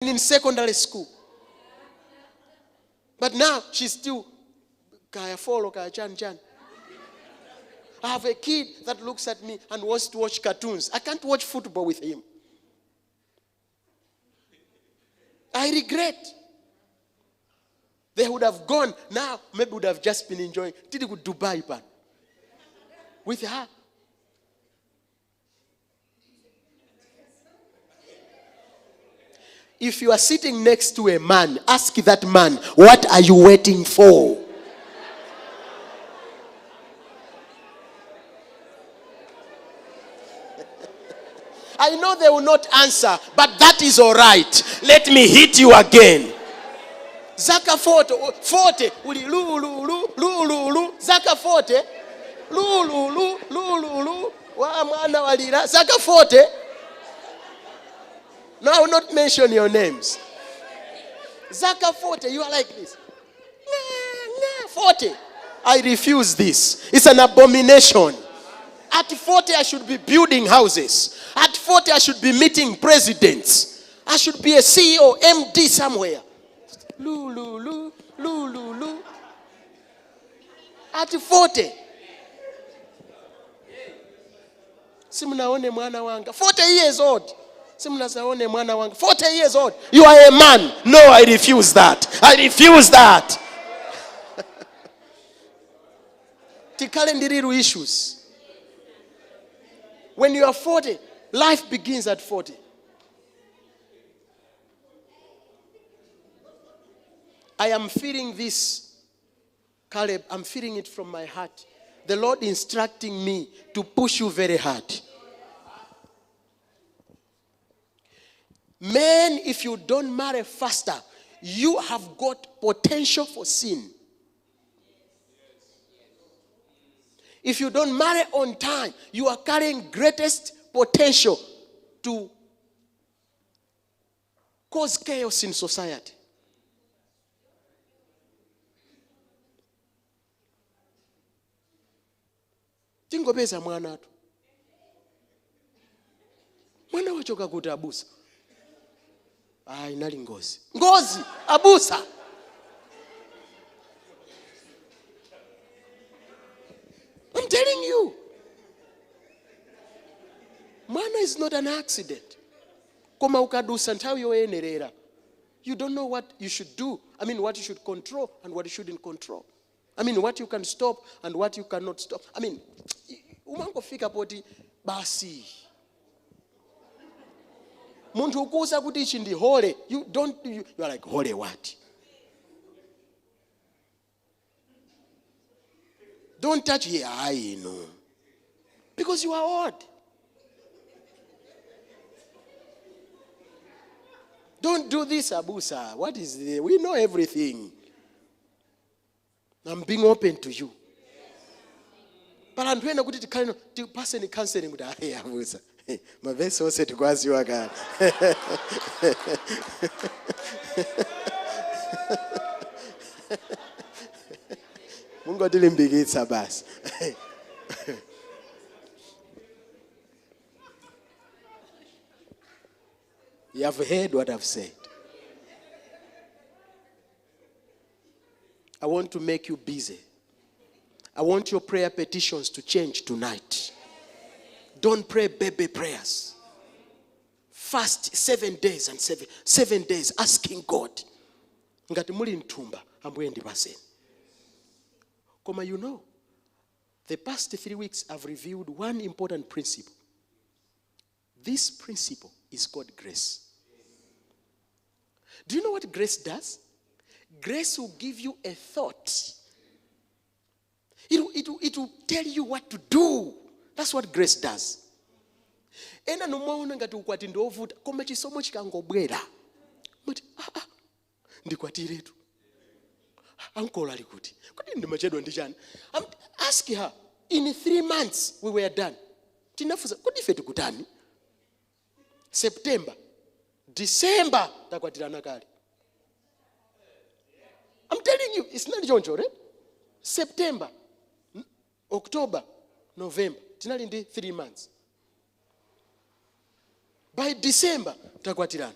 in secondary school. But now she's still kaya follow kaya chan. I have a kid that looks at me and wants to watch cartoons. I can't watch football with him. I regret. They would have gone. Now, maybe would have just been enjoying. Did you go to Dubai, pan? With her. If you are sitting next to a man, ask that man, what are you waiting for? I know they will not answer, but that is all right. Let me hit you again. Zaka 40, uli lu, Zaka 40, lu, wa mwana walira, Zaka 40. No, I will not mention your names. Zaka 40, you are like this. 40. I refuse this. It's an abomination. At 40, I should be building houses. At 40, I should be meeting presidents. I should be a CEO, MD somewhere. Lu. At 40. Simunaone mwana wanga. 40 years old. Simunaone mwana wanga. 40 years old. You are a man. No, I refuse that. I refuse that. Tikalendiriru issues. When you are 40, life begins at 40. I am feeling this, Caleb. I'm feeling it from my heart. The Lord instructing me to push you very hard. Men, if you don't marry faster, you have got potential for sin. If you don't marry on time, you are carrying greatest potential to cause chaos in society. Tingobeza mwana atu. Mwana wachoka kuti abusa. Inali ngozi. Ngozi, abusa. I'm telling you. Mwana is not an accident. Koma ukadusa ntawi yoyenerera. You don't know what you should do. I mean, what you should control and what you shouldn't control. I mean, what you can stop and what you cannot stop. I mean, umangofika poti basi. Muntu ukusa kuti ichi ndi hole. You are like, hole what? Don't touch here. I know. Because you are old. Don't do this, Abusa. What is this? We know everything. I'm being open to you. But I'm trying to pass any counseling with Abusa. My best was to go as you are God. Mungo dilimbigi sabas. You have heard what I've said. I want to make you busy. I want your prayer petitions to change tonight. Don't pray baby prayers. Fast 7 days and 7 days asking God. Ngati muli ntumba ambuye ndipaseni. Koma, you know, the past 3 weeks I've revealed one important principle. This principle is called grace. Do you know what grace does? Grace will give you a thought. It will tell you what to do. That's what grace does. Ena nomaona ngati ukwati ndovuta koma chisomo chikangobwera. But ndikwatiretu. Uncle ali kuti. Kodi ndimachedwa ndichani? Ask her. In 3 months we were done. Tinafuza kodi ife tikutani? September, December takwatirana kale. I'm telling you, it's not jonjo, right? September, October, November. Tinali ndi 3 months. By December takwatirana.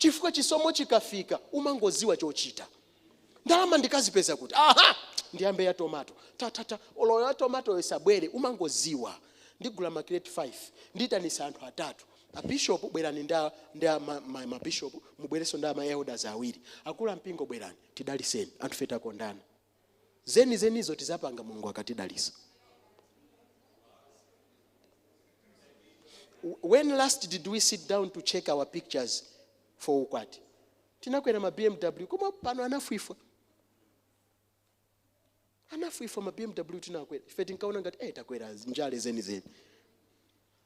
chifukwa chisomo chikafika umangoziwa chochita. Ndalama ndikazipeza kuti aha ndiyambe ya tomato tatata olo ya tomato yesabwere umangoziwa. Ndigula makireti 5 nditanisa anthu atatu. A bishop bwerani nda ma bishop mubwereso nda ma elders awiri. Akula mpingo bwerani tidaliseni anthu feta kondana. Zenizo tizapanga Mulungu akatidalisa. When last did we sit down to check our pictures for ukwati? Tinakwera ma BMW koma pano anafuifwa. Anafuifwa ma BMW tinakwera. Ife tinkaona ngati takwera njale zeni.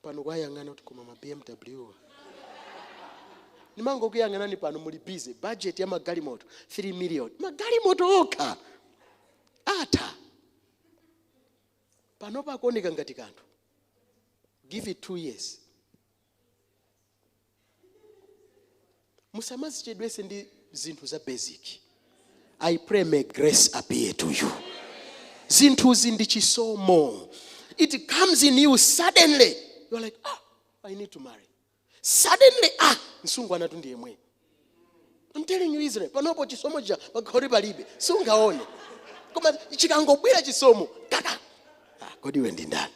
Pano kwayangana kuti koma ma BMW. Nimango kuyangana ni pano muli busy. Budget ya magali moto 3 million. Magali moto oka. Ata. Pano pa kuoneka ngati kanthu. Give it 2 years. Musamazi chedwese ndi zinthu za basic. I pray may grace appear to you. Zinthu zindi chisomo. It comes in you suddenly. You're like, I need to marry. Suddenly, nsungu anatu ndiye mwe. I'm telling you Israel, panopo chisomo cha pakori balibe. Sungaone. Koma chikangobwera chisomo. Kaka. Kodi wendi ndani.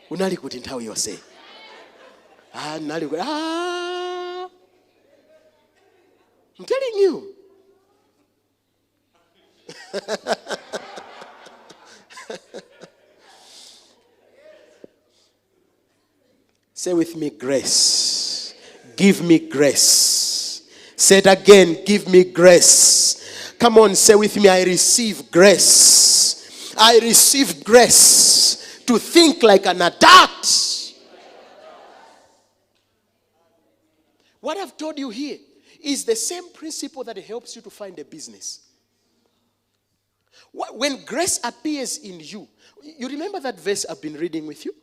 Unali kuti nthawi yonse. Nali kuti I'm telling you. Say with me, grace. Give me grace. Say it again, give me grace. Come on, say with me, I receive grace. I receive grace to think like an adult. What I've told you here is the same principle that helps you to find a business. When grace appears in you, you remember that verse I've been reading with you?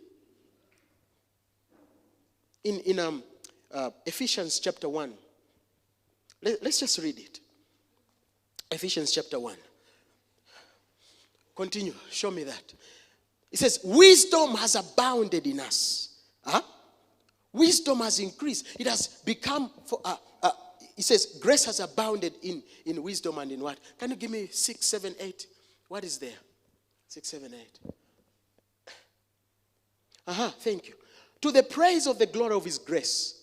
In Ephesians chapter 1. Let's just read it. Ephesians chapter 1. Continue. Show me that. It says, wisdom has abounded in us. Wisdom has increased. It has become, it says, grace has abounded in wisdom and in what? Can you give me 6, 7, 8? What is there? 6, 7, 8. Thank you. To the praise of the glory of his grace.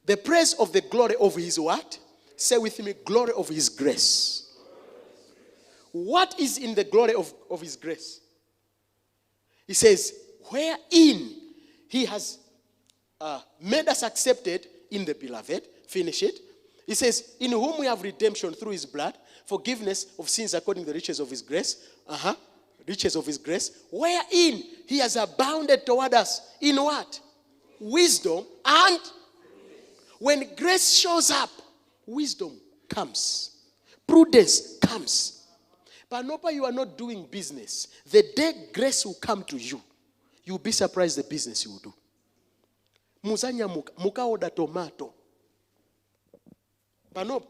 The praise of the glory of his what? Say with me, glory of his grace. What is in the glory of his grace? He says, wherein he has made us accepted in the beloved. Finish it. He says, in whom we have redemption through his blood, forgiveness of sins according to the riches of his grace. Riches of his grace. Wherein he has abounded toward us. In what? Wisdom. And when grace shows up, wisdom comes. Prudence comes. But nopa, you are not doing business. The day grace will come to you, you'll be surprised the business you will do. Muzanya muka order tomato. But no,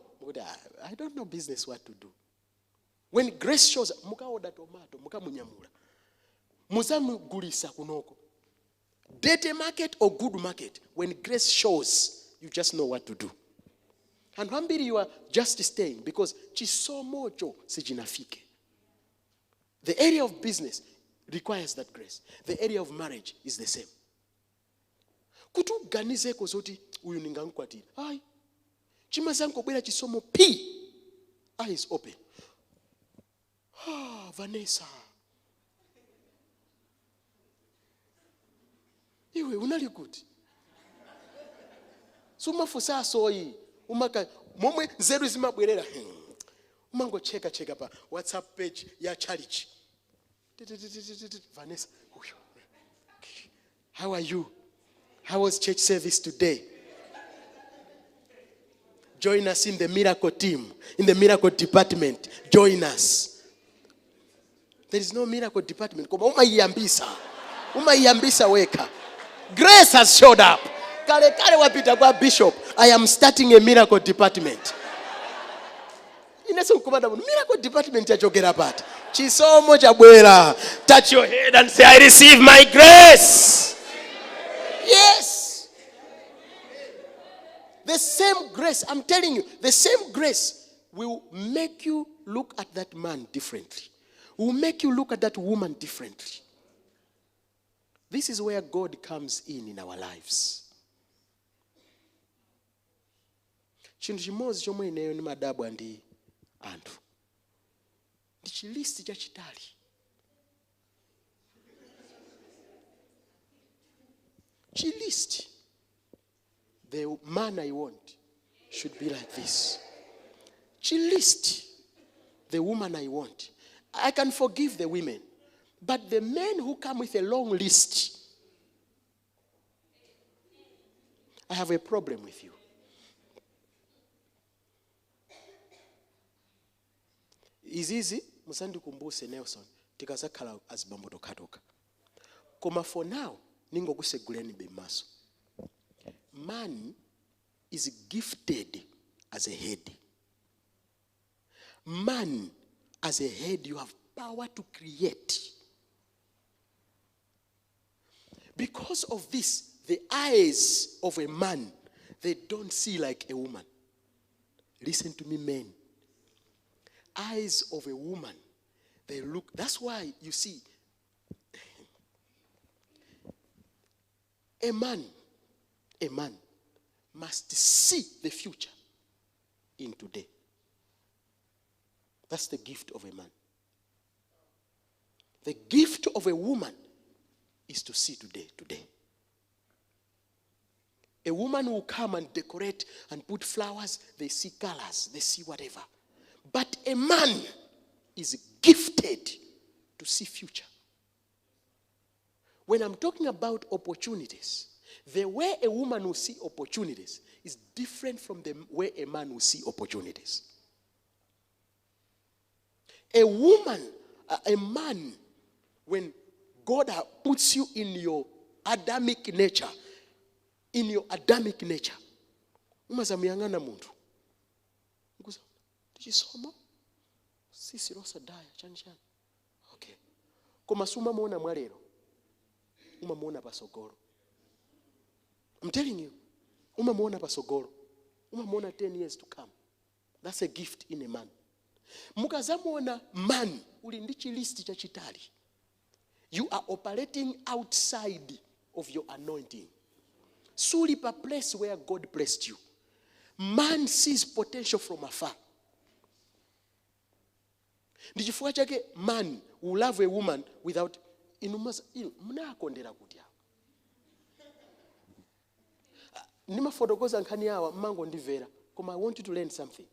I don't know business what to do. When grace shows up, muka order tomato, muka munyamura. Muzamu gulisa kunoko. Dirty market or good market, when grace shows, you just know what to do. And hambiri, you are just staying because chisomocho sijinafike. The area of business requires that grace. The area of marriage is the same. Kutu ganize kozoti uyu ningankwatira. Ai. Chimazanko bwera chisomo P. Eyes open. Vanessa. Iwe unali kuti. Suma fusa soyi. Umaka momwe nzeru zimabwerera. Umango cheka pa WhatsApp page ya church. Vanessa. How are you? How was church service today? Join us in the miracle team, in the miracle department. Join us. There is no miracle department. Umayambisa weka. Grace has showed up. Kale wapita kwa bishop. I am starting a miracle department. Miracle department ya jogera part. Chisomo chabwera. Touch your head and say, I receive my grace. Yes. The same grace, I'm telling you, the same grace will make you look at that man differently. Will make you look at that woman differently. This is where God comes in our lives. Chintu chimodzi chomwe ineyo ni madabwa ndi anthu. Ndi chilisti chachitali. Chilisti. The man I want should be like this. Chilisti. The woman I want. I can forgive the women. But the men who come with a long list, I have a problem with you. Izizi musandi kumbuse Nelson tikazakhala azibambo tokatoka. Koma for now ningokuseguleni bemaso. Man is gifted as a head. Man as a head, you have power to create. Because of this, the eyes of a man, they don't see like a woman. Listen to me, men. Eyes of a woman, they look. That's why you see, a man must see the future in today. That's the gift of a man. The gift of a woman is to see today. A woman will come and decorate and put flowers, they see colors, they see whatever. But a man is gifted to see future. When I'm talking about opportunities, the way a woman will see opportunities is different from the way a man will see opportunities. A woman, a man, when God puts you in your Adamic nature, umazamuyangana muntu. Chisoma sisi rosa daya chani. Okay. Koma suma muona mwalero. Umamuona pasogoro. I'm telling you. Umamuona pasogoro. Umamuona 10 years to come. That's a gift in a man. Mukazamuona man uli ndi chilisti chachitali. You are operating outside of your anointing. Suli pa place where God placed you. Man sees potential from afar. Ndichifukwa chake man will love a woman without mnakondera kuti awo. Nimafotokoza nkhani yawa mango ndivera. Koma I want you to learn something.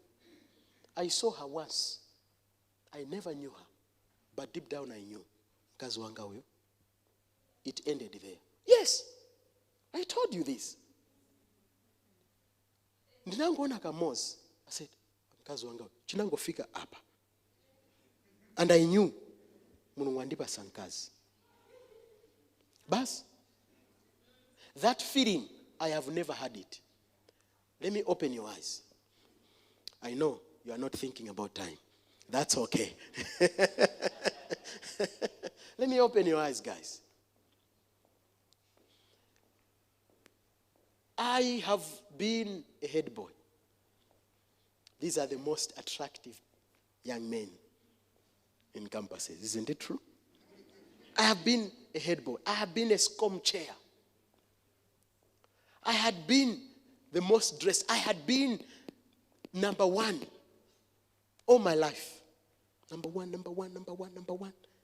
I saw her once. I never knew her. But deep down I knew. Kazi wanga huyo. It ended there. Yes. I told you this. Ndinangoona kamozi. I said, kazi wanga huyo. Chinangofika hapa. And I knew. Mulungu andipa sankazi. Bas. That feeling, I have never had it. Let me open your eyes. I know you are not thinking about time. That's okay. Let me open your eyes, guys. I have been a head boy. These are the most attractive young men in campuses. Isn't it true? I have been a head boy. I have been a scum chair. I had been the most dressed. I had been number one all my life. Number one.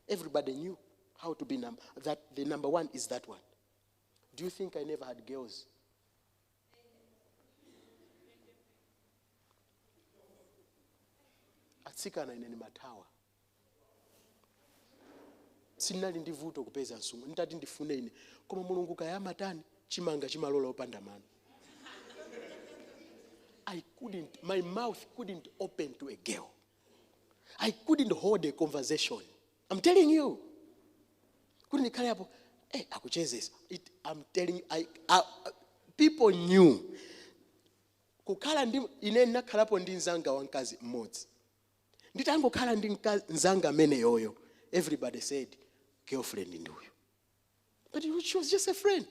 Everybody knew how to be that the number one is that one. Do you think I never had girls? Atsikana inene matawa. Sinali ndivuto kupeza nsungu. Nditati ndifune ine. Koma mulungu kayama tani chimanga chimalola opanda mano. My mouth couldn't open to a girl. I couldn't hold a conversation. I'm telling you. Couldn't kale hapo. Akuchezesa. I'm telling you, people knew. Kukhala ndi ine nakhalapo ndi nzanga wankazi mmodzi. Nditangokhala ndi nzanga mene yoyo. Everybody said, girlfriend ndi huyo. But she was just a friend.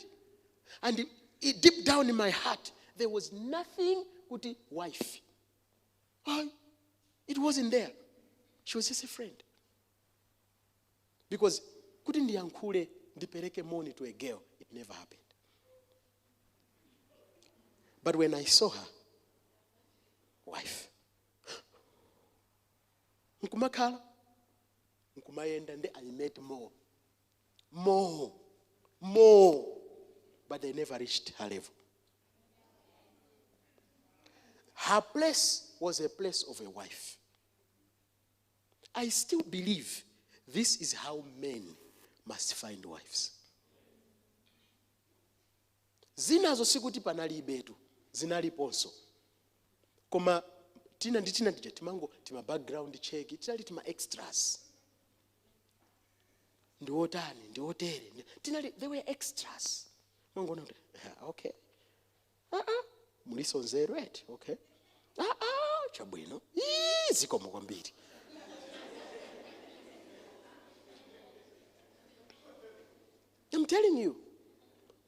And deep down in my heart, There was nothing with the wife. It wasn't there. She was just a friend. Because couldn't the ndiyankhule ndipeleke money to a girl, it never happened. But when I saw her, wife, nkumakhala, nkumayenda, and I met more, but they never reached her level. Her place was a place of a wife. I still believe this is how men must find wives. Zinazo sikuti panali betu, zinaliponso. Koma tina timango tima background check, tinali tima extras. Ndiwotere. They were extras. Mango no, okay. Muliso nzeru eti, okay. Chabwino. Ziko mwambiri. I'm telling you.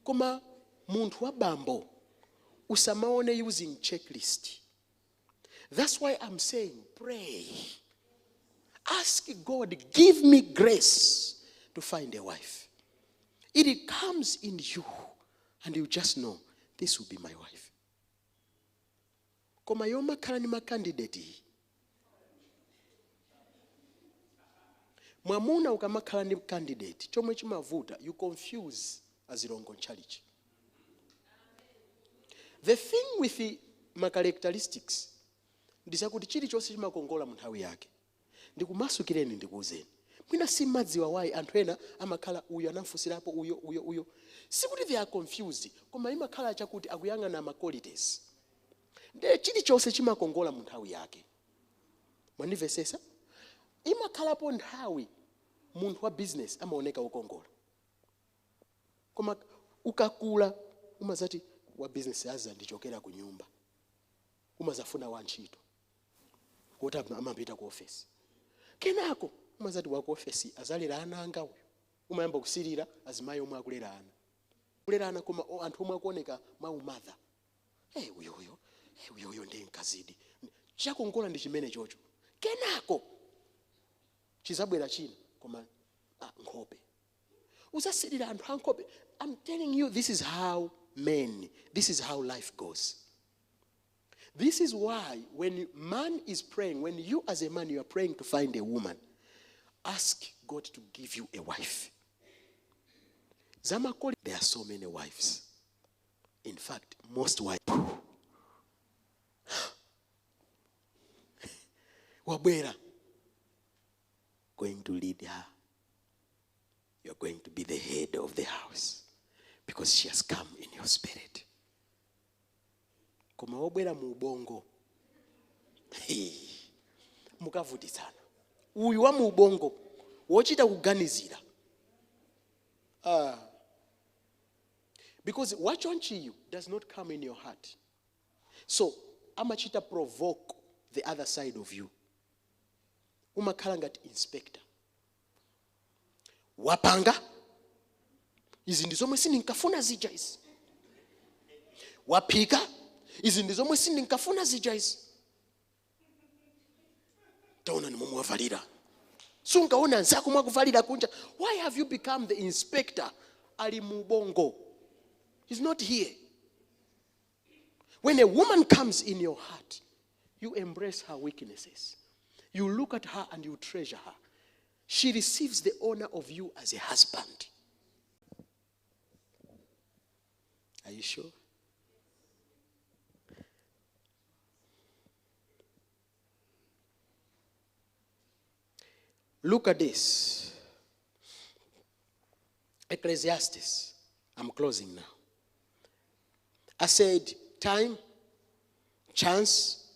Koma muntu wa bambo usamaone using checklist. That's why I'm saying pray. Ask God, give me grace to find a wife. It comes in you and you just know this will be my wife. Koma yoma kalani ma candidate. Mwamuna ukamakhala ndi candidate chomwe chimavuta, you confuse azirongo nchalichi. The thing with the characteristics ndisakuti chili chose chimakongola munthawi yake. Ndikumasukireni ndikuuzeni. Mwina simadziwa why anthu ena amakhala uyo anamfusirapo uyo. Sikuti they are confused, koma imakhala chakuti akuyang'ana ma qualities. Nde chili chose chimakongola munthawi yake. Manivesesa? Imakhalapo nthawi munthu wa business amaoneka ukongola. Koma ukakula umazati wa business aza ndichokera ku nyumba. Umazafuna wantchito. Kuti amapita ku office. Kenako umazati wa ku office azalira ana anga uyo. Umayamba kusirira azimayi omwe akulera ana. Kulera ana koma anthu omwe akuoneka mau mother. Uyo ndi nkazidi. Chakongola ndi chimene chocho. Kenako chizabwera china koma nkhope. Uzasirira anthu ankhope. I'm telling you, this is how life goes. This is why when man is praying, when you as a man you are praying to find a woman, ask God to give you a wife. Zamakoli, there are so many wives. In fact, most wives. Wabwera. Going to lead her. You're going to be the head of the house because she has come in your spirit. Koma wabwera mu ubongo. Mukavuti sana. Uyu wa mu ubongo wochita kuganizira. Because wachonchi you does not come in your heart. So amachita provoke the other side of you. Umakhala ngati inspector. Wapanga izi ndizomwe sindikafuna zija izi. Wapika izi ndizomwe sindikafuna zija izi. Taona ni mumu wavalira. Sungaona nzako mwakuvalira kunja. Why have you become the inspector? Ali mubongo. He's not here. When a woman comes in your heart, you embrace her weaknesses. You look at her and you treasure her. She receives the honor of you as a husband. Are you sure? Look at this. Ecclesiastes. I'm closing now. I said time, chance,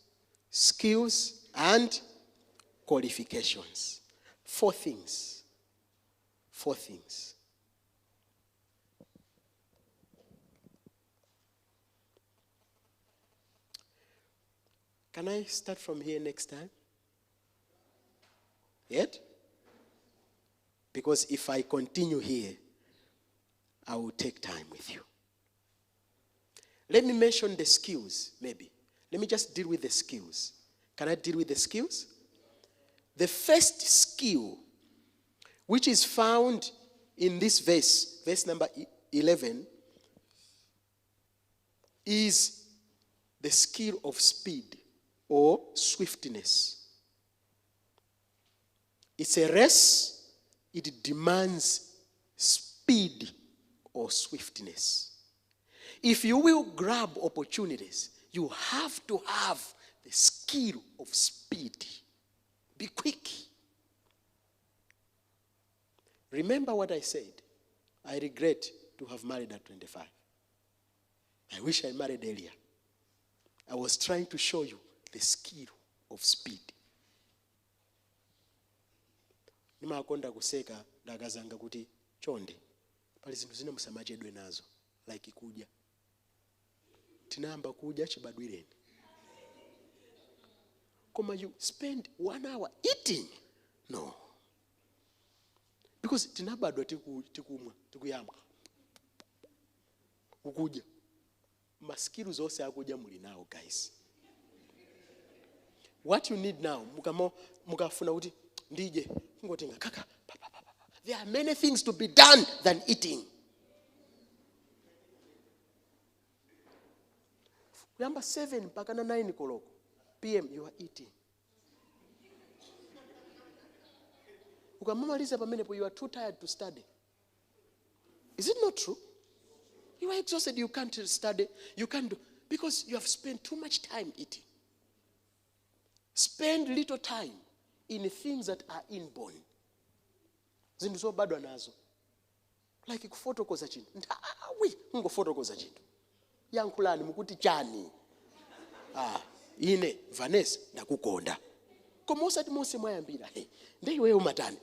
skills, and qualifications. 4 things. 4 things. Can I start from here next time? Yet? Because if I continue here, I will take time with you. Let me mention the skills, maybe. Let me just deal with the skills. Can I deal with the skills? The first skill, which is found in this verse number 11, is the skill of speed or swiftness. It's a race. It demands speed or swiftness. If you will grab opportunities, you have to have the skill of speed. Be quick. Remember what I said. I regret to have married at 25. I wish I married earlier. I was trying to show you the skill of speed. Nimakonda kuseka ndakazanga kuti chonde pali zinthu zina musamachedwe nazo like kudya. Tinamba kudya chibadwireni. Koma you spend 1 hour eating? No. Because tinabadwa tikumwa, tikuyamwa. Ukudya. Maskiru zose akudya muli nawo, guys. What you need now, mukafuna kuti ndije ngotenga kaka. There are many things to be done than eating. Number 7 mpaka 9 koloko PM you are eating. Ukamamaliza pamenepo you are too tired to study. Is it not true? You are exhausted, you can't study, you can't do, because you have spent too much time eating. Spend little time in things that are inborn. Zindu zo bado nazo. Like kufotokoza chintu. Ndawi ngofotokoza chintu. Yankulani mukuti chani. Ine Vanessa ndakukonda. Koma usati mose mwayambira. Ndei wewe umatani.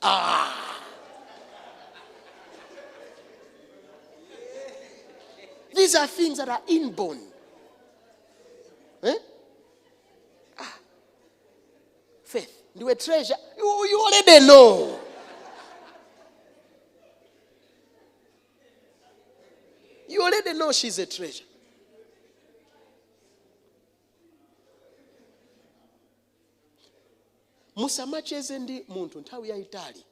These are things that are inborn. Faith. You a treasure. You already know. You already know she's a treasure. Musamacheze ndi muntu nthawi ya itali.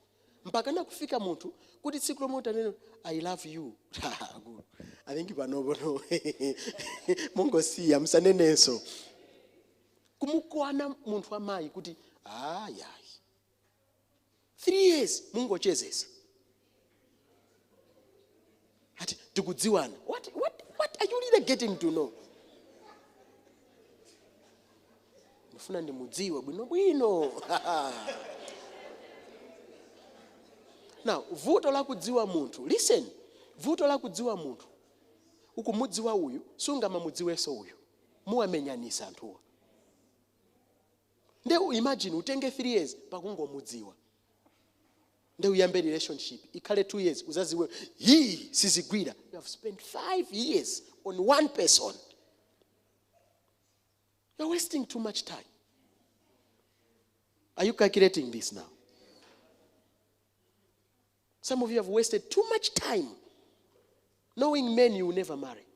Mpaka na kufika muntu kuti tsiku lomwe neno I love you. I think panobo mungosiya msanenenso. Kumukwana muntu amayi kuti yayi. 3 years mungochezesa. Ati tikudziwana. What are you really getting to know? Mufuna ndimudziwe bwino. Now, vuto la kudziwa muntu. Listen. Vuto la kudziwa muntu. Ukumudziwa uyu, sunga mamudziweso uyu. Muamenyanisa anthuwa. Nde imagine utenge 3 years pakungomudziwa. Nde uyambe relationship. Ikhale 2 years uzaziwe sizigwira. You have spent 5 years on one person. You're wasting too much time. Are you calculating this now? Some of you have wasted too much time knowing men you will never marry.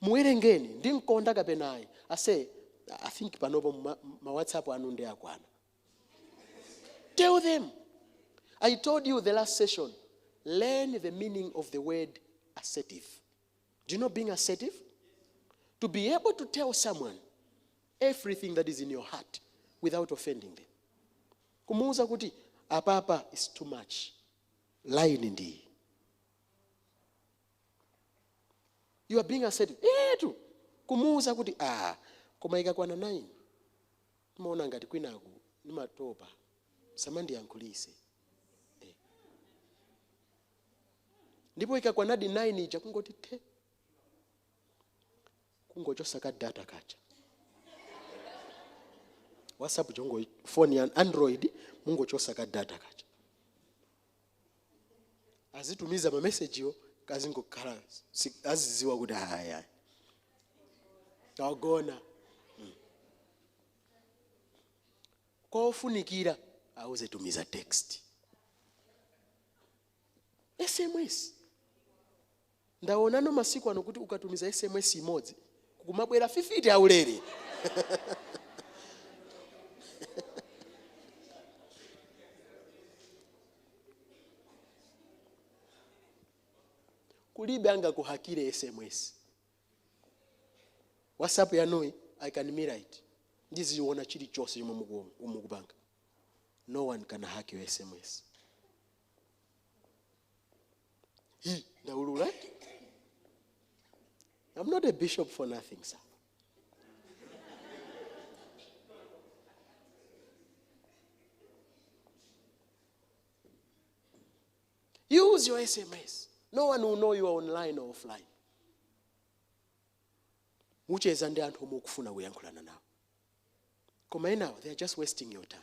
Muerengeni, ndinkonda kapenayi. I think panobo ma WhatsApp anu ndi akwana. Tell them. I told you the last session, learn the meaning of the word assertive. Do you know being assertive? To be able to tell someone everything that is in your heart without offending them. Kumuuza kuti apapa is too much. Lying indeed. You are being assertive. Tu. Kumuuza kuti koma ikakwana 9. Muona ngati kwinaku nimatopa. Samandi yankulise. Ndipo ikakwana 9 ija kungoti te. Kungochosaka data kacha. WhatsApp jongo phone ya Android mungochosaka data kacha. Azitumiza ma message yo kazingo khala aziziwa kuti haya. Tagona. Kofunikira auze tumiza text. SMS. Ndaonano masiku ano kuti ukatumiza SMS imodzi kumabwera 50 aulere. Kulibe anga kuhakire SMS. WhatsApp yanoi, I can mirror it. This is one chili chose umugubanga. No one can hack your SMS. Right? I'm not a bishop for nothing, sir. Use your SMS. No one will know you are online or offline. Ucheza ndi anthu omukufuna kuyankhulana nawo. Koma now they are just wasting your time.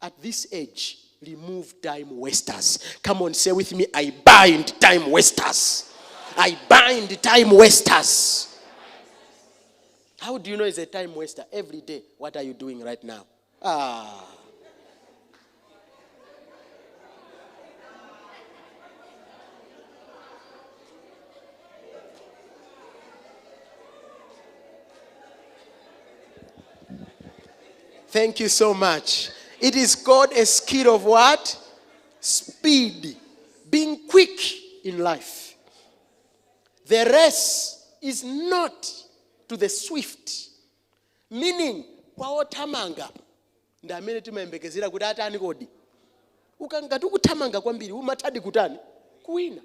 At this age, remove time wasters. Come on, say with me, I bind time wasters. I bind time wasters. How do you know it's a time waster? Every day, what are you doing right now? Thank you so much. It is called a skill of what? Speed. Being quick in life. The race is not to the swift. Meaning, kwa otamanga. Ndamene timayembekezera kuti atani kodi. Ukangati ukutamanga kwambiri umatadi kutani? Kuwina.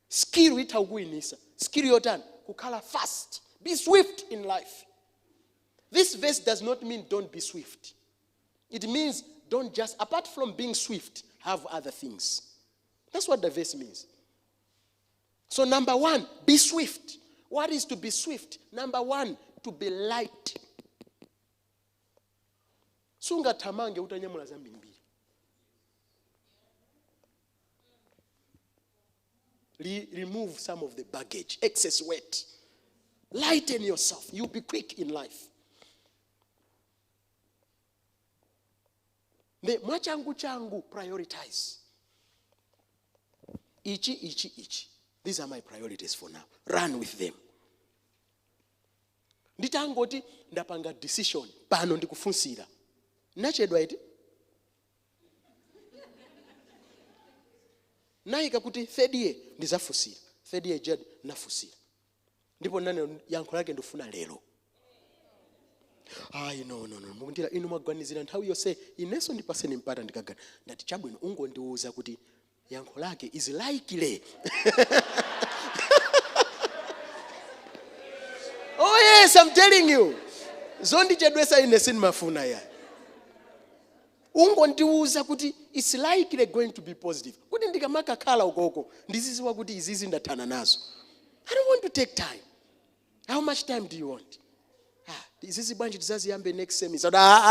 Skill itakuwinisa. Skill yotani? Kukhala fast. Be swift in life. This verse does not mean don't be swift. It means don't just, apart from being swift, have other things. That's what the verse means. So number one, be swift. What is to be swift? Number one, to be light. Sunga tamange utanyamula zambi mbili. Remove some of the baggage, excess weight. Lighten yourself. You'll be quick in life. The machangu prioritize. Ichi. These are my priorities for now. Run with them. Nditangoti ndapanga decision. Pano ndikufunsira. Nachedwa iti? Naika kuti third year ndizafusira. Third year jed nafusira. Ndipo nane yankho lake ndofuna lero. No. Mukundira inu magwanizira nthawi yose ineso ndipase nimpata ndikagana. Ndati chabwino ungondiuza kuti yankho lake is likely. Oh yes, I'm telling you. Zondi chedwesa inesini mafuna ya. Ungondiuza kuti it's likely going to be positive. Kuti ndikamaka khala ukoko ndizisiwa kuti izizi ndatana nazo. I don't want to take time. How much time do you want? Izizi bwanji tizaziyambe next semester.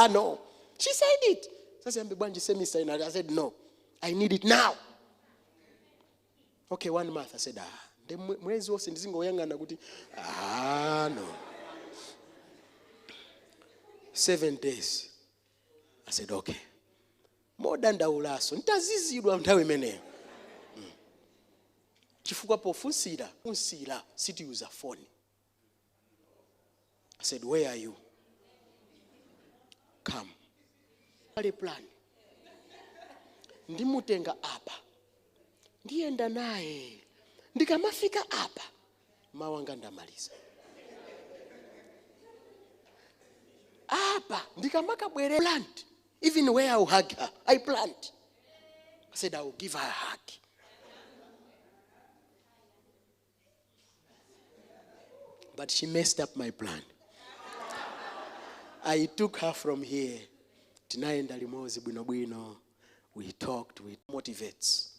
No. She said it. Tizaziyambe bwanji semester and I said no. I need it now. Okay, 1 month I said mwezi wose ndizingoyangana kuti no. 7 days. I said okay. More than ndaulaso. Ntazizidwa nthawi imeneyo. Chifukwa pofunsira siti use a phone. I said, where are you? Come. Wale plan. Ndimutenga apa. Ndienda naye. Ndikamafika apa. Mawanga ndamaliza. Apa. Ndikamaka bwere plant. Even where I will hug her. I plant. I said, I will give her a hug. But she messed up my plan. I took her from here. Tinaenda limozi bwino. We talked, we motivates.